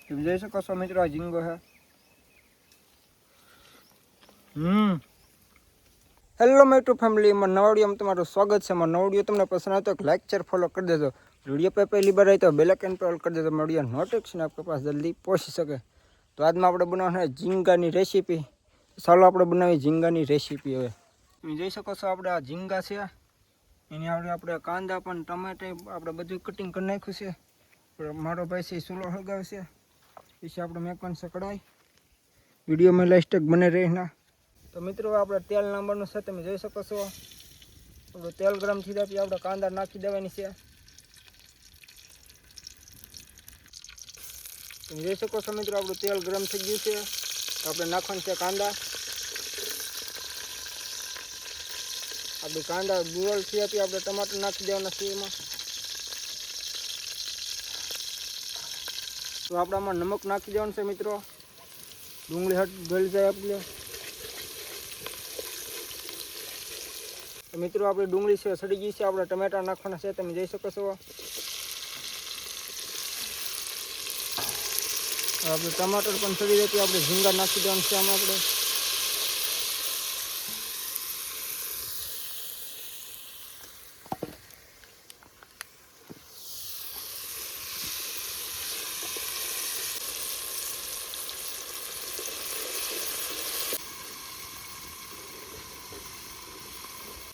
तुम જોઈ શકો છો મિત્રો આ ઝીંગો છે। હેલો માય ટુ ફેમિલી, માં નવા વિડીયોમાં તમારું સ્વાગત છે। માં નવો વિડીયો તમને પસંદ આવે તો લાઈક શેર ફોલો કરી દેજો। वीडियो पे पहली बार आई तो बेल आइकन पे ऑल कर देते वीडियो नोटिफिकेशन आपके पास जल्दी पहुंच सके। तो आज में આપણે બનાવવાનું છે ઝીંગાની રેસીપી। ચાલો આપણે બનાવી ઝીંગાની રેસીપી। હવે તમે જોઈ શકો છો આપણે આ ઝીંગા છે એની આપણે કાંદા પણ ટમાટા આપણે બધું કટિંગ કરી નાખ્યું છે। મારો ભાઈ છે ચૂલો હળગાવે છે પછી આપણે મેકવાનું છે કઢાઈ। વિડીયોમાં લાસ્ટ તક બને રહેના। તો મિત્રો આપણે તેલ નાખવાનું છે, તમે જોઈ શકો છો। આપણે તેલ ગરમ થઈ જાય પછી આપણે કાંદા નાખી દેવાની છે। તમે જોઈ શકો છો મિત્રો આપણું તેલ ગરમ થઈ ગયું છે, આપણે નાખવાનું છે કાંદા। આપણે કાંદા ગોળ છે પછી આપણે ટમાટર નાખી દેવાના છે એમાં। તો આપણે આમાં નમક નાખી દેવાનું છે મિત્રો, ડુંગળી હટ ગળી જાય આપણે। તો મિત્રો આપણી ડુંગળી છે સડી ગઈ છે, આપણે ટમેટા નાખવાના છે, તમે જોઈ શકો છો। આપણે ટમાટર પણ સડી જાય આપણે ઝીંગા નાખી દેવાનું છે આમાં આપણે।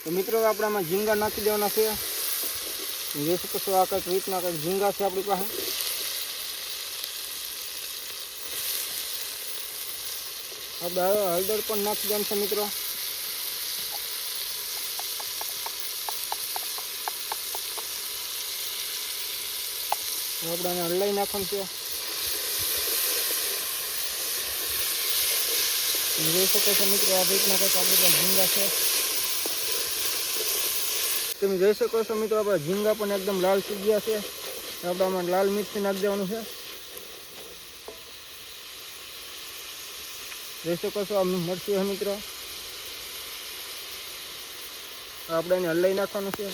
તો મિત્રો આપણે આમાં ઝીંગા નાખી દેવાના છે, જોઈ શકો છો આ કંઈક રીતના કંઈક ઝીંગા છે આપણી પાસે। આપણે હળદર પણ નાખી દેવાનું છે મિત્રો। આપણે આને હલાવી નાખવાનું છે, જોઈ શકો છો મિત્રો આ રીતના કંઈક આપણી પાસે ઝીંગા છે। તમે જોઈ શકો છો મિત્રો આપણે ઝીંગા પણ એકદમ લાલ થઈ ગયા છે, આપણે આમાં લાલ મિર્ચી નાખી દેવાનું છે। જોઈ શકો છો આ મરચું છે મિત્રો, આપણે એને હલાવી નાખવાનું છે।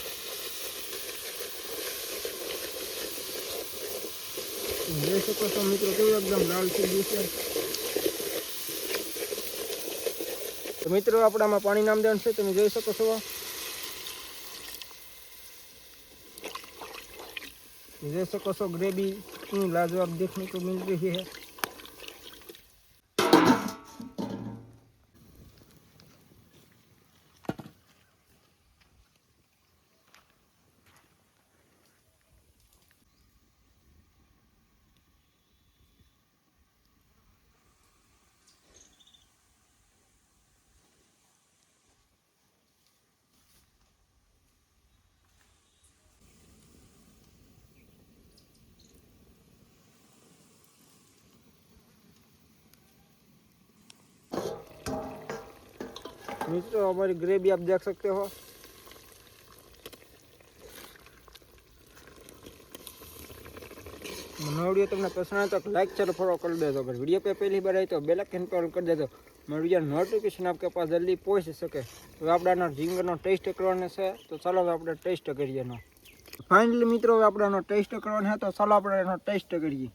જોઈ શકો છો મિત્રો કેવું એકદમ લાલ થઈ ગયું છે। તો મિત્રો આપણે આમાં પાણી નામ દેવાનું છે, તમે જોઈ શકો છો। देख सको सो ग्रेवी इतनी लाजवाब देखने को मिल रही है। मित्रों हमारी ग्रेवी आप देख सकते हो। वीडियो तुमने पसंद आए तो लाइक शेयर फॉलो कर देजो। अगर वीडियो पे पहली बार आई तो बेल आइकन पे ऑल कर देजो, वीडियो नोटिफिकेशन आपके पास जल्दी पहुंच सके। तो आपड़ा झींगानो टेस्ट करवाने से तो चलो આપણે ટેસ્ટ કરીએ। फाइनली मित्रों આપણે टेस्ट करवाने है तो चलो આપણે टेस्ट करिए।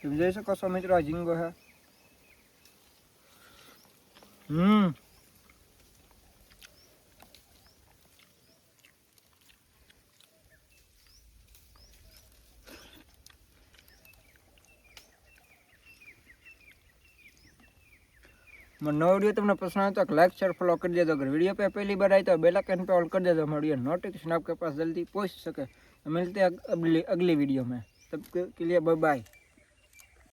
तुम જોઈ શકો છો મિત્રો આ ઝીંગો છે। नवा वीडियो तुमने पसंद आए तो लाइक शेयर फॉलो कर देजो। अगर वीडियो पे पहली बार आई तो बेल आइकन पे ऑल कर देजो, वीडियो नोटिफिकेशन आपके पास जल्दी पहुंच सके। मिलते हैं अगली वीडियो में, तब के लिए बाय बाय।